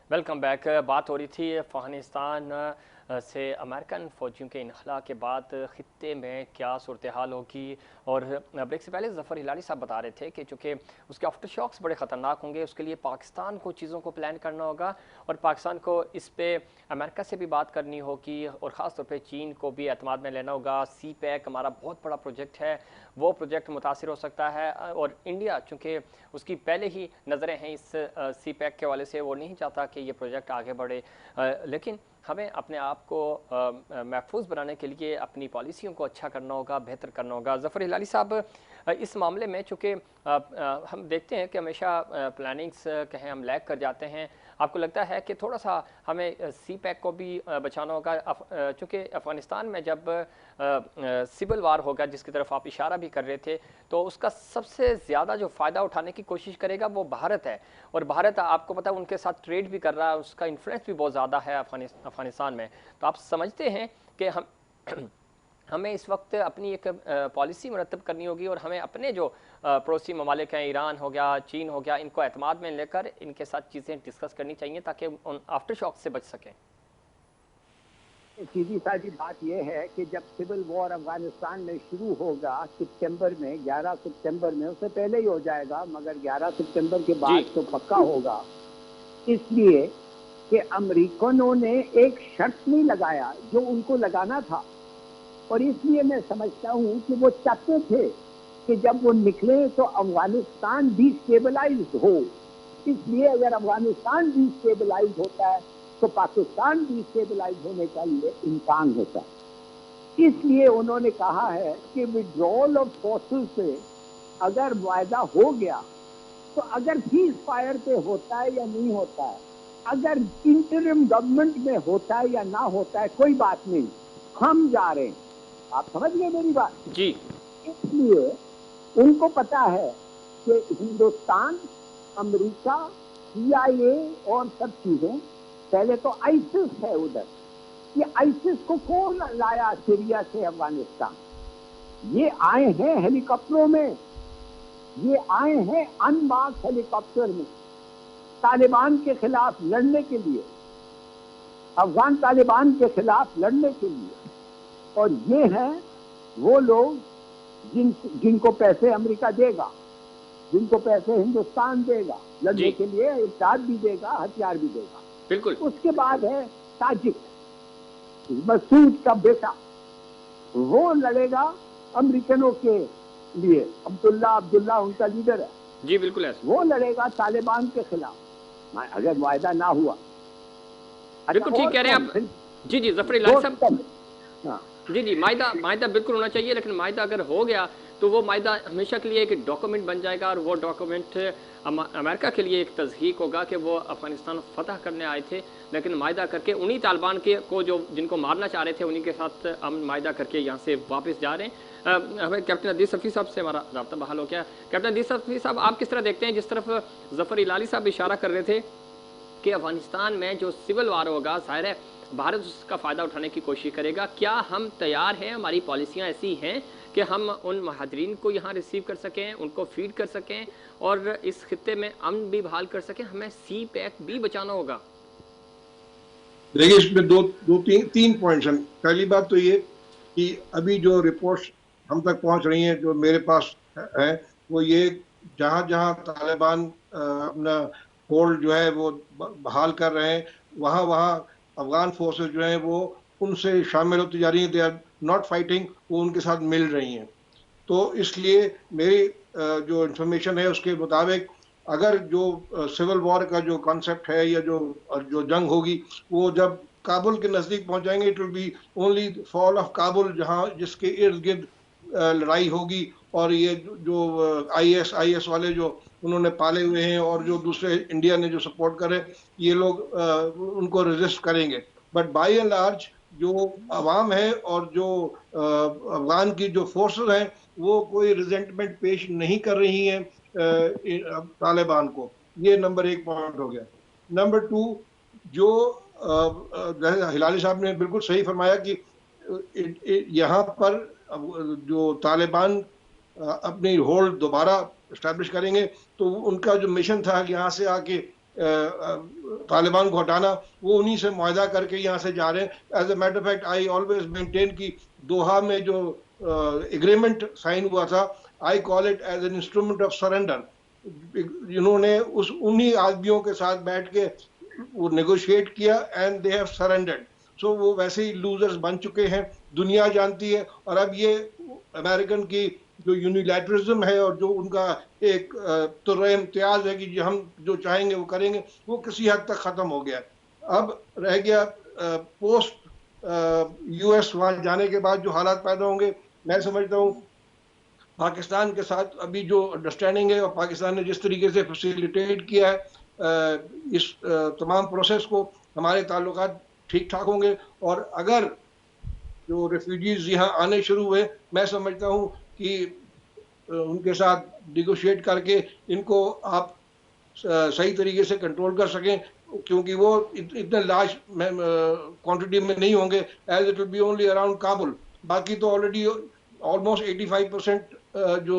Welcome back. बात हो रही थी अफ़गानिस्तान से अमेरिकन फ़ौजियों के इनखला के बाद ख़ित्ते में क्या सूरत हाल होगी। और ब्रेक से पहले ज़फ़र हिलाली साहब बता रहे थे कि चूँकि उसके आफ्टर शॉक्स बड़े ख़तरनाक होंगे, उसके लिए पाकिस्तान को चीज़ों को प्लान करना होगा और पाकिस्तान को इस पे अमेरिका से भी बात करनी होगी और ख़ास तौर पे चीन को भी एतमाद में लेना होगा। सी पैक हमारा बहुत बड़ा प्रोजेक्ट है, वो प्रोजेक्ट मुतासिर हो सकता है और इंडिया चूँकि उसकी पहले ही नज़रें हैं इस सी पैक के वाले से, वो नहीं चाहता कि ये प्रोजेक्ट आगे बढ़े। लेकिन हमें अपने आप को महफूज बनाने के लिए अपनी पॉलिसियों को अच्छा करना होगा, बेहतर करना होगा। ज़फ़र हिलाली साहब, इस मामले में चूँकि हम देखते हैं कि हमेशा प्लानिंग्स कहें हम लैग कर जाते हैं। आपको लगता है कि थोड़ा सा हमें सी पैक को भी बचाना होगा, चूँकि अफ़गानिस्तान में जब सिविल वार होगा जिसकी तरफ आप इशारा भी कर रहे थे, तो उसका सबसे ज़्यादा जो फ़ायदा उठाने की कोशिश करेगा वो भारत है। और भारत आपको पता है उनके साथ ट्रेड भी कर रहा है, उसका इन्फ्लुएंस भी बहुत ज़्यादा है अफ़गानिस्तान में। तो आप समझते हैं कि हम हमें इस वक्त अपनी एक पॉलिसी मुरतब करनी होगी और हमें अपने जो पड़ोसी ममालिक हैं, ईरान हो गया, चीन हो गया, इनको एतमाद में लेकर इनके साथ चीज़ें डिस्कस करनी चाहिए ताकि उन आफ्टर शॉक से बच सकें। सीधी सादी बात यह है कि जब सिविल वॉर अफगानिस्तान में शुरू होगा सितंबर में, 11 सितंबर में, उससे पहले ही हो जाएगा मगर 11 सितंबर के बाद तो पक्का होगा। इसलिए कि अमेरिकनों ने एक शर्त नहीं लगाया जो उनको लगाना था, और इसलिए मैं समझता हूँ कि वो चाहते थे कि जब वो निकले तो अफगानिस्तान डिस्टेबलाइज्ड हो। इसलिए अगर अफगानिस्तान डिस्टेबलाइज होता है तो पाकिस्तान डिस्टेबलाइज होने का ये इम्कान होता है। इसलिए उन्होंने कहा है कि विड्रॉल ऑफ फोर्सेस से अगर वायदा हो गया तो अगर सीज फायर पे होता है या नहीं होता है, अगर इंटरिम गवर्नमेंट में होता है या ना होता है, कोई बात नहीं, हम जा रहे हैं। आप समझ गए मेरी बात जी। इसलिए उनको पता है कि हिंदुस्तान, अमेरिका, CIA और सब चीजें, पहले तो आईसिस है उधर। ये आईसिस को कौन लाया सीरिया से अफगानिस्तान? ये आए हैं हेलीकॉप्टरों में, ये आए हैं अनमार्क्ड हेलीकॉप्टर में तालिबान के खिलाफ लड़ने के लिए, अफगान तालिबान के खिलाफ लड़ने के लिए। और ये हैं वो लोग जिनको पैसे अमेरिका देगा, जिनको पैसे हिंदुस्तान देगा, लड़ने के लिए इमदाद भी देगा, हथियार भी देगा। बिल्कुल। उसके बाद है ताजिक, मसूद का बेटा, वो लड़ेगा अमेरिकनों के लिए। अब्दुल्ला उनका लीडर है। जी बिल्कुल है। वो लड़ेगा तालिबान के खिलाफ अगर वायदा ना हुआ। बिल्कुल ठीक कह रहे हैं आप। जी जी ज़फ़र हिलाली साहब, जी मायदा बिल्कुल होना चाहिए, लेकिन मायदा अगर हो गया तो वो मायदा हमेशा के लिए एक डॉक्यूमेंट बन जाएगा और वो डॉक्यूमेंट अमेरिका के लिए एक तज़हीक होगा कि वो अफ़गानिस्तान फ़तह करने आए थे, लेकिन मायदा करके उन्हीं तालिबान के को जो जिनको मारना चाह रहे थे उन्हीं के साथ हम मायदा करके यहाँ से वापस जा रहे हैं। हमें कैप्टन अदील सफ़ी साहब से हमारा रब्ता बहाल हो गया। कैप्टन अदील सफ़ी साहब, आप किस तरह देखते हैं, जिस तरफ ज़फ़र हिलाली साहब इशारा कर रहे थे कि अफ़गानिस्तान में जो सिविल वार होगा, ज़ाहिर है भारत उसका फ़ायदा उठाने की कोशिश करेगा। क्या हम तैयार हैं, हमारी पॉलिसियाँ ऐसी हैं कि हम उन महाजरीन को यहाँ रिसीव कर सकें, उनको फीड कर सकें और इस खित्ते में अमन भी बहाल कर सकें? हमें सी पैक भी बचाना होगा। देखिए, इसमें तीन पॉइंट्स हैं। पहली बात तो ये कि अभी जो रिपोर्ट्स हम तक पहुंच रही हैं, जो मेरे पास है, वो ये जहां जहां तालिबान अपना होल्ड जो है वो बहाल कर रहे हैं, वहां वहां अफगान फोर्सेस जो हैं वो उनसे शामिल होती जा रही हैं। दे आर नॉट फाइटिंग, वो उनके साथ मिल रही हैं। तो इसलिए मेरी जो इंफॉर्मेशन है उसके मुताबिक अगर जो सिविल वॉर का जो कॉन्सेप्ट है या जो जंग होगी, वो जब काबुल के नज़दीक पहुंच जाएंगे, it will be only fall of Kabul, जहां जिसके इर्द गिर्द लड़ाई होगी। और ये जो IS वाले जो उन्होंने पाले हुए हैं और जो दूसरे इंडिया ने जो सपोर्ट करे, ये लोग उनको रेजिस्ट करेंगे। बट बाय एंड लार्ज जो अवाम है और जो अफगान की जो फोर्सेस हैं, वो कोई रिजेंटमेंट पेश नहीं कर रही हैं तालिबान को। ये नंबर 1 पॉइंट हो गया। नंबर 2, जो हिलाली साहब ने बिल्कुल सही फरमाया कि यहाँ पर जो तालिबान अपनी होल्ड दोबारा स्टैब्लिश करेंगे, तो उनका जो मिशन था कि यहाँ से आके तालिबान को हटाना, वो उन्हीं से मुआहदा करके यहाँ से जा रहे हैं। As a matter fact I always maintain कि दोहा में जो एग्रीमेंट साइन हुआ था, I call it as an instrument of surrender. इन्होंने उस उन्हीं आदमियों के साथ बैठ के वो नेगोशिएट किया एंड दे हैव सरेंडर्ड। सो वो वैसे ही लूजर्स बन चुके हैं, दुनिया जानती है। और अब ये अमेरिकन की जो यूनिलैटरलिज्म है और जो उनका एक तुर्रे इम्तियाज है कि हम जो चाहेंगे वो करेंगे, वो किसी हद तक खत्म हो गया। अब रह गया पोस्ट यूएस वहां जाने के बाद जो हालात पैदा होंगे। मैं समझता हूँ पाकिस्तान के साथ अभी जो अंडरस्टैंडिंग है और पाकिस्तान ने जिस तरीके से फैसिलिटेट किया है इस तमाम प्रोसेस को, हमारे ताल्लुकात ठीक ठाक होंगे। और अगर जो रेफ्यूजीज यहाँ आने शुरू हुए, मैं समझता हूँ कि उनके साथ निगोशिएट करके इनको आप सही तरीके से कंट्रोल कर सकें, क्योंकि वो इतने लार्ज क्वांटिटी में नहीं होंगे, as it will be only around Kabul. बाकी तो ऑलरेडी ऑलमोस्ट 85% जो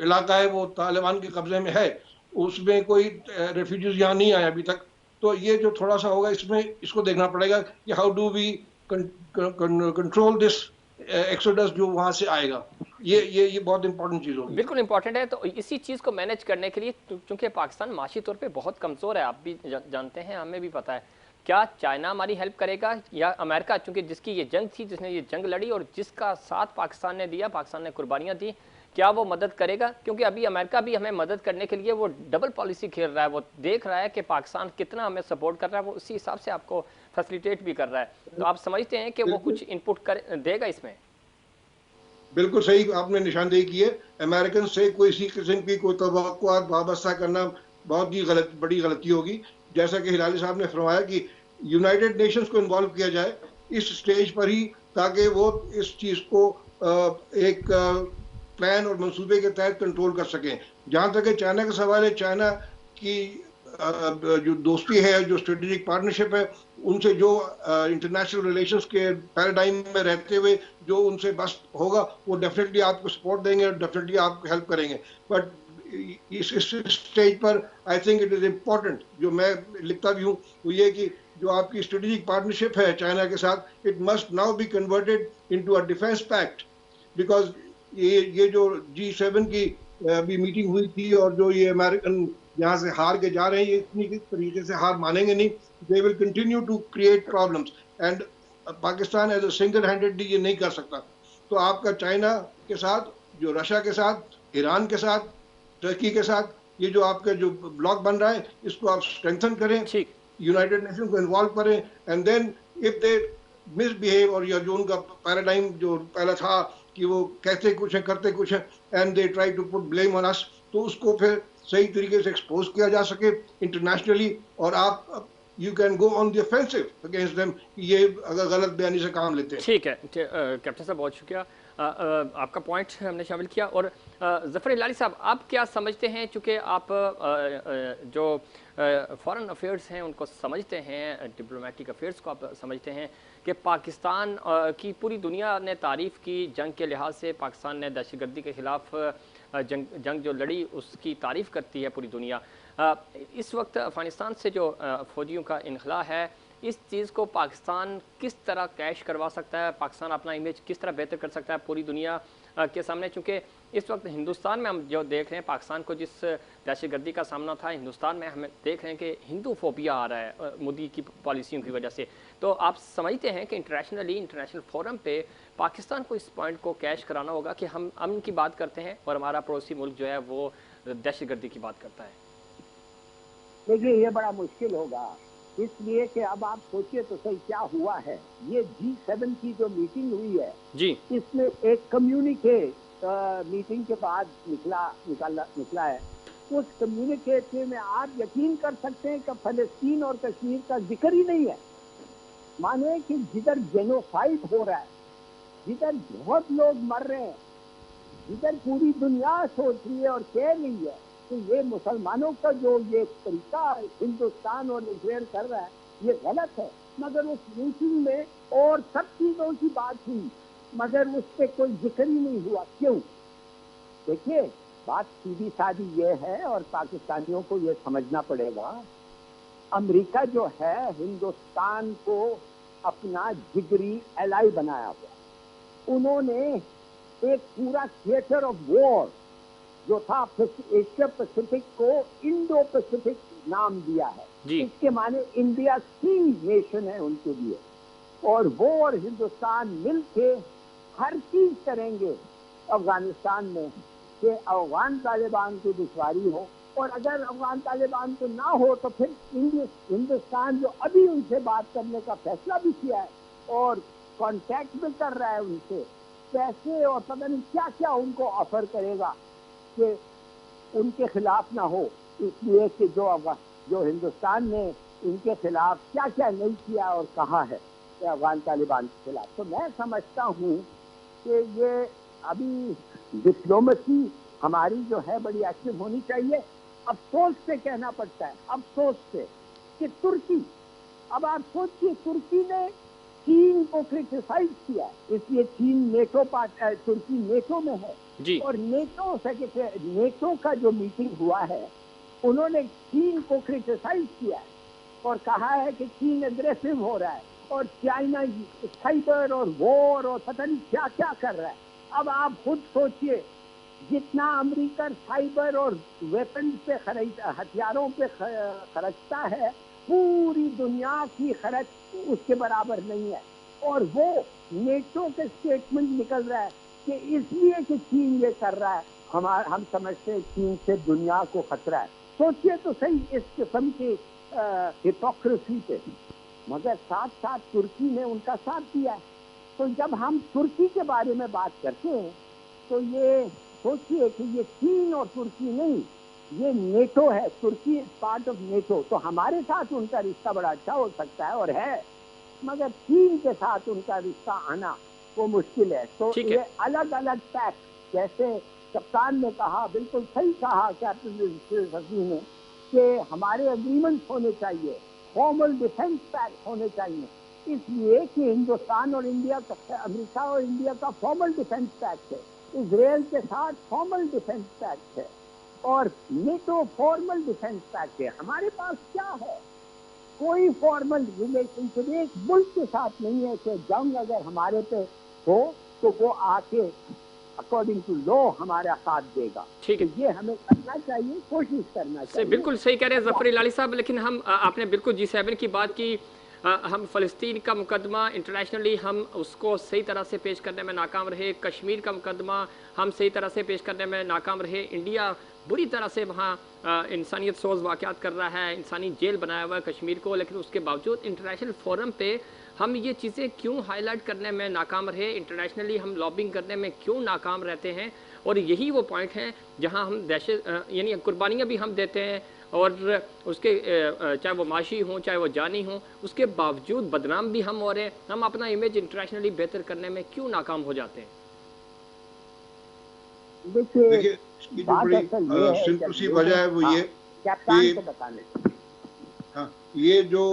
इलाका है वो तालिबान के कब्जे में है, उसमें कोई रेफ्यूजीज यहाँ नहीं आए अभी तक। तो ये जो थोड़ा सा होगा इसमें इसको देखना पड़ेगा कि how do we control this exodus जो वहां से आएगा। ये बहुत इंपॉर्टेंट चीज होगी। बिल्कुल इंपॉर्टेंट है। तो इसी चीज़ को मैनेज करने के लिए, क्योंकि पाकिस्तान माशी तौर पे बहुत कमज़ोर है, आप भी जानते हैं, हमें भी पता है, क्या चाइना हमारी हेल्प करेगा या अमेरिका, चूंकि जिसकी ये जंग थी, जिसने ये जंग लड़ी और जिसका साथ पाकिस्तान ने दिया, पाकिस्तान ने कुर्बानियाँ दी, क्या वो मदद करेगा? क्योंकि अभी अमेरिका भी हमें मदद करने के लिए वो डबल पॉलिसी खेल रहा है। वो देख रहा है कि पाकिस्तान कितना हमें सपोर्ट कर रहा है, वो उसी हिसाब से आपको फैसिलिटेट भी कर रहा है। तो आप समझते हैं कि वो कुछ इनपुट कर देगा इसमें? बिल्कुल सही आपने निशानदेही की है। अमेरिकन से कोई सी किस्म की कोई तवक्कुआत वाबस्ता करना बहुत ही बड़ी गलती होगी। जैसा कि हिलाली साहब ने फरमाया कि यूनाइटेड नेशंस को इन्वॉल्व किया जाए इस स्टेज पर ही, ताकि वो इस चीज़ को एक प्लान और मंसूबे के तहत कंट्रोल कर सकें। जहाँ तक चाइना का सवाल है, चाइना की जो दोस्ती है, जो स्ट्रेटेजिक पार्टनरशिप है, उनसे जो इंटरनेशनल रिलेशंस के पैराडाइम में रहते हुए जो उनसे बस होगा, वो डेफिनेटली आपको सपोर्ट देंगे और डेफिनेटली आपको हेल्प करेंगे। बट इस स्टेज पर I think it is important, जो मैं लिखता भी हूँ, वो ये कि जो आपकी स्ट्रेटेजिक पार्टनरशिप है चाइना के साथ, it must now be converted into a defence pact. Because ये जो G7 की अभी मीटिंग हुई थी और जो ये अमेरिकन यहाँ से हार के जा रहे हैं, ये इतनी तरीके से हार मानेंगे नहीं। They will continue to create problems and Pakistan as a single handedly ये नहीं कर सकता। तो आपका चाइना के साथ, जो रशिया के साथ, ईरान के साथ, टर्की के साथ, ये जो आपका जो ब्लॉक बन रहा है, इसको आप स्ट्रेंथन करें, यूनाइटेड नेशन को इन्वॉल्व करें। And then if they misbehave, और या जो उनका पैराडाइम जो पहला था कि वो कहते कुछ है करते कुछ है, and they try to put blame on us, तो उसको फिर सही तरीके से एक्सपोज किया जा सके इंटरनेशनली, और आप you can go on the offensive against them, ये अगर गलत बयानी से काम लेते हैं। ठीक है कैप्टन साहब, बहुत शुक्रिया, आपका पॉइंट हमने शामिल किया। और ज़फ़र हिलाली साहब, आप क्या समझते हैं, चूँकि आप जो फॉरेन अफेयर्स हैं उनको समझते हैं, डिप्लोमेटिक अफेयर्स को आप समझते हैं, कि पाकिस्तान की पूरी दुनिया ने तारीफ़ की, जंग के लिहाज से पाकिस्तान ने दहशतगर्दी के ख़िलाफ़ जंग जो लड़ी उसकी तारीफ़ करती है पूरी दुनिया। इस वक्त अफ़गानिस्तान से जो फ़ौजियों का इनखला है, इस चीज़ को पाकिस्तान किस तरह कैश करवा सकता है, पाकिस्तान अपना इमेज किस तरह बेहतर कर सकता है पूरी दुनिया के सामने? चूँकि इस वक्त हिंदुस्तान में हम जो देख रहे हैं, पाकिस्तान को जिस दहशतगर्दी का सामना था, हिंदुस्तान में हमें देख रहे हैं कि हिंदू फोबिया आ रहा है मोदी की पॉलिसियों की वजह से। तो आप समझते हैं कि इंटरनेशनल फोरम पे पाकिस्तान को इस पॉइंट को कैश कराना होगा कि हम अमन की बात करते हैं और हमारा पड़ोसी मुल्क जो है वो दहशतगर्दी की बात करता है? देखिए, ये बड़ा मुश्किल होगा, इसलिए कि अब आप सोचिए तो सही क्या हुआ है। ये G7 की जो मीटिंग हुई है जी, इसमें एक कम्युनिके मीटिंग के बाद निकला है। उस कम्युनिके में आप यकीन कर सकते हैं कि फलस्तीन और कश्मीर का जिक्र ही नहीं है। माने कि जिधर जेनोसाइड हो रहा है, जिधर बहुत लोग मर रहे हैं, जिधर पूरी दुनिया सोच रही है और कह रही है तो ये मुसलमानों का जो ये तरीका हिंदुस्तान और इजराइल कर रहा है ये गलत है। मगर उस मीटिंग में और सब चीजों की बात हुई, मगर उस पर कोई जिक्र ही नहीं हुआ। क्यों? देखिए, बात सीधी सादी ये है और पाकिस्तानियों को ये समझना पड़ेगा अमेरिका जो है हिंदुस्तान को अपना जिगरी एलाई बनाया हुआ। उन्होंने एक पूरा थिएटर ऑफ वॉर जो था एशिया पैसिफिक को इंडो पैसिफिक नाम दिया है। इसके माने इंडिया सी नेशन है उनके लिए, और वो और हिंदुस्तान मिलके हर चीज करेंगे अफगानिस्तान में कि अफगान तालिबान की दुश्वारी हो, और अगर अफगान तालिबान को ना हो तो फिर हिंदुस्तान जो अभी उनसे बात करने का फैसला भी किया है और कांटेक्ट भी कर रहा है उनसे, पैसे और पता नहीं क्या क्या उनको ऑफर करेगा कि उनके खिलाफ ना हो, इसलिए कि जो हिंदुस्तान ने इनके खिलाफ क्या क्या नहीं किया और कहा है अफगान तालिबान के खिलाफ। तो मैं समझता हूँ कि ये अभी डिप्लोमेसी हमारी जो है बड़ी एक्टिव होनी चाहिए। अफसोस से कहना पड़ता है, अफसोस से, कि तुर्की, अब आप सोचिए तुर्की ने चीन को क्रिटिसाइज किया, इसलिए चीन नेटो तुर्की नेटो में है जी। और नेटो का जो मीटिंग हुआ है उन्होंने चीन को क्रिटिसाइज किया है और कहा है कि चीन एग्रेसिव हो रहा है और चाइना साइबर और वॉर और पता नहीं क्या क्या कर रहा है। अब आप खुद सोचिए, जितना अमेरिका साइबर और वेपन पे हथियारों पे खर्चता है, पूरी दुनिया की खर्च उसके बराबर नहीं है। और वो नेटो के स्टेटमेंट निकल रहा है कि इसलिए कि चीन ये कर रहा है, हम समझते हैं चीन से दुनिया को खतरा है। सोचिए तो सही इस किस्म की हिपोक्रेसी पे, मगर साथ साथ तुर्की ने उनका साथ दिया है। तो जब हम तुर्की के बारे में बात करते हैं तो ये सोचिए कि ये चीन और तुर्की नहीं, ये नेटो है, तुर्की इज पार्ट ऑफ नेटो। तो हमारे साथ उनका रिश्ता बड़ा अच्छा हो सकता है और है, मगर चीन के साथ उनका रिश्ता आना वो मुश्किल है। तो ये अलग अलग पैक्ट, जैसे कप्तान ने कहा, बिल्कुल सही कहा कैप्टन सची ने, कि हमारे एग्रीमेंट्स होने चाहिए, फॉर्मल डिफेंस पैक्ट होने चाहिए, इसलिए कि हिंदुस्तान और इंडिया का, अमेरिका और इंडिया का फॉर्मल डिफेंस पैक्ट है, इजराइल के साथ फॉर्मल डिफेंस पैक्ट है और नेटो फॉर्मल डिफेंस पैक्ट है। हमारे पास क्या है? कोई फॉर्मल रिलेशनशिप एक मुल्क के साथ नहीं है कि जंग अगर हमारे पे हो तो वो आके अकॉर्डिंग टू लॉ हमारा साथ देगा। ठीक है, ये हमें करना चाहिए, कोशिश करना चाहिए। बिल्कुल सही कह रहे हैं जफर इलाही साहब, लेकिन हम आपने बिल्कुल G7 की बात की, हम फ़लस्तीन का मुकदमा इंटरनेशनली हम उसको सही तरह से पेश करने में नाकाम रहे, कश्मीर का मुकदमा हम सही तरह से पेश करने में नाकाम रहे, इंडिया बुरी तरह से वहाँ इंसानियत सोज वाक़यात कर रहा है, इंसानी जेल बनाया हुआ है कश्मीर को, लेकिन उसके बावजूद इंटरनेशनल फोरम पे हम ये चीज़ें क्यों हाईलाइट करने में नाकाम रहे, इंटरनेशनली हम लॉबिंग करने में क्यों नाकाम रहते हैं। और यही वो पॉइंट हैं जहाँ हम दहशत यानी कुर्बानियाँ भी हम देते हैं और उसके चाहे वो माशी हों चाहे वो जानी हों, उसके बावजूद बदनाम भी हम हो रहे हैं। हम अपना इमेज इंटरनेशनली बेहतर करने में क्यों नाकाम हो जाते हैं? देखिए इसकी जो बड़ी सिंपल सी वजह है वो ये कि हाँ, ये जो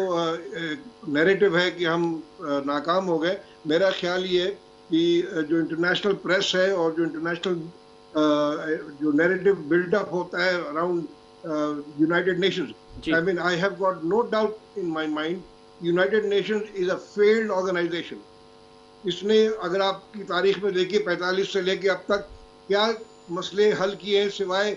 नैरेटिव है कि हम नाकाम हो गए, मेरा ख्याल ये है कि जो इंटरनेशनल प्रेस है और जो इंटरनेशनल जो नैरेटिव बिल्डअप होता है around United Nations. I mean, I have got no doubt in my mind, United Nations is a failed organization. इसने अगर आपकी तारीख में देखिए 45 से लेके अब तक क्या मसले हल किए सिवाय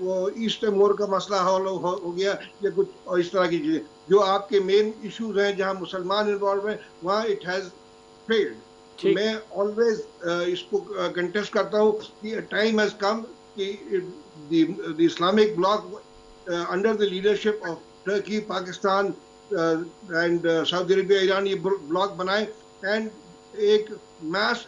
वो ईस्ट टाइमोर का मसला हल हो गया या कुछ और इस तरह की चीजें, जो आपके मेन इश्यूज हैं जहां मुसलमान इन्वॉल्व हैं वहां इट हैज फेल्ड। मैं ऑलवेज इसको कंटेस्ट करता हूँ कि टाइम हैज कम कि the Islamic bloc under the leadership of Turkey, Pakistan and Saudi Arabia, Iran ये bloc बनाए and एक mass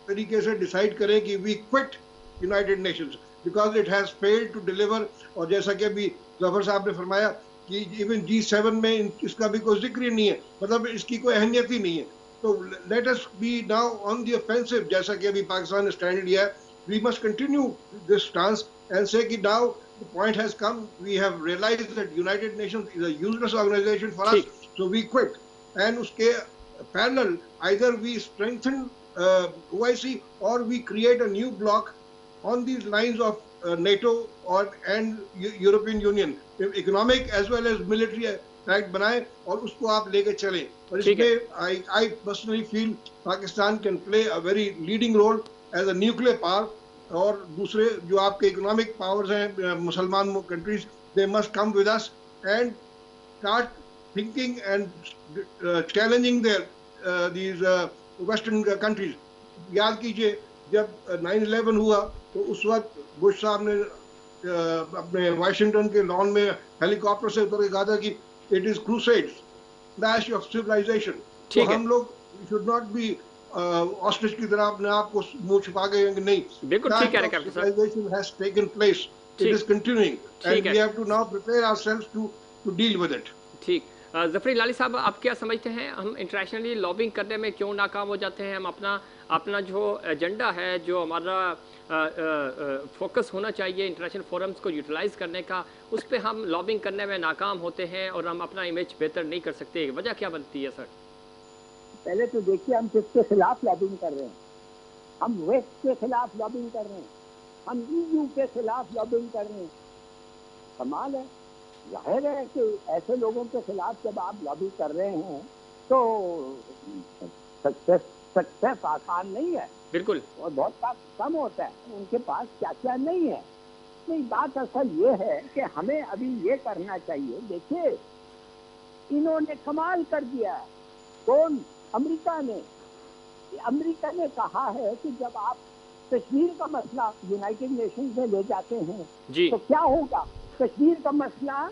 तरीके से decide करें कि we quit United Nations because it has failed to deliver। और जैसा कि अभी जफर साहब ने फरमाया कि even G7 में इसका भी कोई जिक्र ही नहीं है, मतलब इसकी कोई अहमियत ही नहीं है। तो let us be now on the offensive, जैसा कि अभी पाकिस्तान ने स्टैंड लिया है। We must continue this stance and say that now the point has come, we have realized that United Nations is a useless organization for us, so we quit। And uske parallel, either we strengthen OIC or we create a new bloc on these lines of NATO और and European Union economic as well as military pact बनाए और उसको आप लेके चलें। और इसमें I personally feel Pakistan can play a very leading role as a nuclear power. और दूसरे जो आपके इकोनॉमिक पावर्स हैं मुसलमान countries, they must come with us and start thinking and challenging their these western countries। याद कीजिए जब 9/11 हुआ तो उस वक्त बुश साहब ने अपने वाशिंगटन के लॉन में हेलीकॉप्टर से उतर के कहा था कि इट इज क्रूसेड्स, द एश ऑफ सिविलाइजेशन। तो हम लोग शुड नॉट बी ऑस्ट्रिच की तरह अपने आप को मुंह छुपा गए कि नहीं, बिल्कुल ठीक कह रहे हैं civilisation has taken place, it is continuing and we have to now prepare ourselves to deal with it. ठीक। ज़फ़र हिलाली साहब, आप क्या समझते हैं, हम इंटरनेशनली लॉबिंग करने में क्यों नाकाम हो जाते हैं? हम अपना जो एजेंडा है, जो हमारा फोकस होना चाहिए इंटरनेशनल फोरम्स को यूटिलाइज़ करने का, उस पर हम लॉबिंग करने में नाकाम होते हैं और हम अपना इमेज बेहतर नहीं कर सकते। वजह क्या बनती है सर? पहले तो देखिए हम किसके खिलाफ लॉबिंग कर रहे हैं। हम वेस्ट के खिलाफ लॉबिंग कर रहे हैं, हम EU के खिलाफ लॉबिंग कर रहे हैं। कमाल है। जाहिर है कि ऐसे लोगों के खिलाफ जब आप लॉबी कर रहे हैं तो सक्सेस आसान नहीं है, बिल्कुल, और बहुत कम होता है। उनके पास क्या क्या नहीं है। नहीं, बात असल ये है कि हमें अभी ये करना चाहिए। देखिए, इन्होंने कमाल कर दिया। कौन? अमेरिका ने कहा है कि जब आप कश्मीर का मसला यूनाइटेड नेशंस में ले जाते हैं तो क्या होगा? कश्मीर का मसला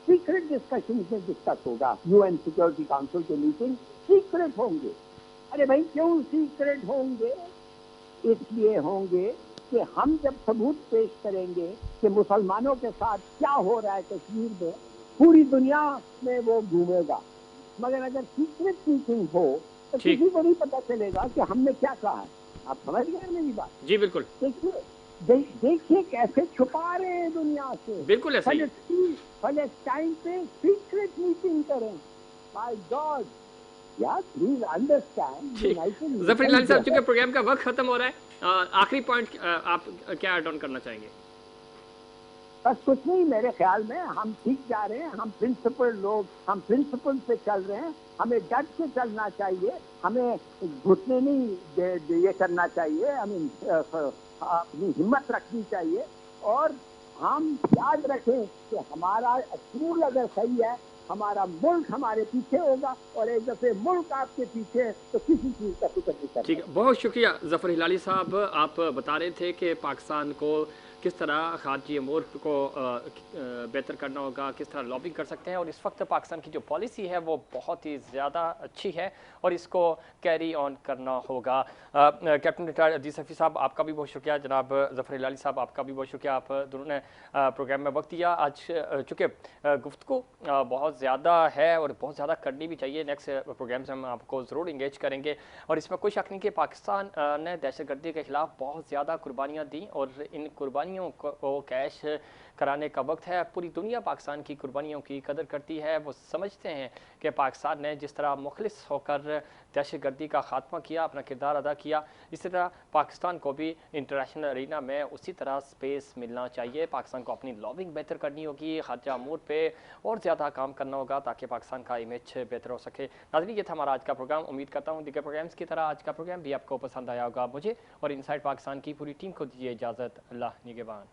सीक्रेट डिस्कशन में डिस्कस होगा। UN सिक्योरिटी काउंसिल के मीटिंग सीक्रेट होंगे। अरे भाई, क्यों सीक्रेट होंगे? इसलिए होंगे कि हम जब सबूत पेश करेंगे कि मुसलमानों के साथ क्या हो रहा है कश्मीर में, पूरी दुनिया में वो घूमेगा। मगर अगर सीक्रेट मीटिंग हो तो किसी को नहीं पता चलेगा कि हमने क्या कहा है। आप समझ गए मेरी बात? जी बिल्कुल। देखिए कैसे छुपा रहे हैं दुनिया से। बिल्कुल ऐसा ही। फलस्तीन पे सीक्रेट मीटिंग करें। माय गॉड यार, प्लीज अंडरस्टैंड। ज़फ़र हिलाली साहब, चूंकि प्रोग्राम का वक्त खत्म हो रहा है, आखिरी पॉइंट आप क्या ऐड ऑन करना चाहेंगे? बस कुछ नहीं, मेरे ख्याल में हम ठीक जा रहे हैं। हम प्रिंसिपल पे चल रहे हैं। हमें डट के चलना चाहिए, हमें घुटने नहीं ये करना चाहिए, हमें अपनी हिम्मत रखनी चाहिए। और हम याद रखें कि हमारा असूल अगर सही है, हमारा मुल्क हमारे पीछे होगा, और एक दफे मुल्क आपके पीछे तो किसी चीज़ का फिक्र नहीं करना। ठीक है, बहुत शुक्रिया ज़फ़र हिलाली साहब। आप बता रहे थे कि पाकिस्तान को किस तरह खारजी अमूर को बेहतर करना होगा, किस तरह लॉबिंग कर सकते हैं, और इस वक्त पाकिस्तान की जो पॉलिसी है वो बहुत ही ज़्यादा अच्छी है और इसको कैरी ऑन करना होगा। कैप्टन रिटायर्ड अजीज़ सफ़ी साहब, आपका भी बहुत शुक्रिया। जनाब ज़फ़र हिलाली साहब, आपका भी बहुत शुक्रिया। आप दोनों ने प्रोग्राम में वक्त दिया। आज चूँकि गुफ्तगू बहुत ज़्यादा है और बहुत ज़्यादा करनी भी चाहिए, नेक्स्ट प्रोग्राम से हम आपको ज़रूर इंगेज करेंगे। और इसमें कोई शक नहीं कि पाकिस्तान ने दहशतगर्दी के ख़िलाफ़ बहुत ज़्यादा कुर्बानियाँ दी और इन कुर्बानियों को कैश कराने का वक्त है। पूरी दुनिया पाकिस्तान की कुर्बानियों की कदर करती है। वो समझते हैं कि पाकिस्तान ने जिस तरह मुखलिस होकर दहशतगर्दी का खात्मा किया, अपना किरदार अदा किया, इसी तरह पाकिस्तान को भी इंटरनेशनल अरीना में उसी तरह स्पेस मिलना चाहिए। पाकिस्तान को अपनी लॉबिंग बेहतर करनी होगी, खारजा अमूर पे और ज़्यादा काम करना होगा ताकि पाकिस्तान का इमेज बेहतर हो सके। नाज़रीन, ये था हमारा आज का प्रोग्राम। उम्मीद करता हूँ दीगर प्रोग्राम्स की तरह आज का प्रोग्राम भी आपको पसंद आया होगा। मुझे और इनसाइड पाकिस्तान की पूरी टीम को दीजिए इजाज़त। अल्लाह निगहबान।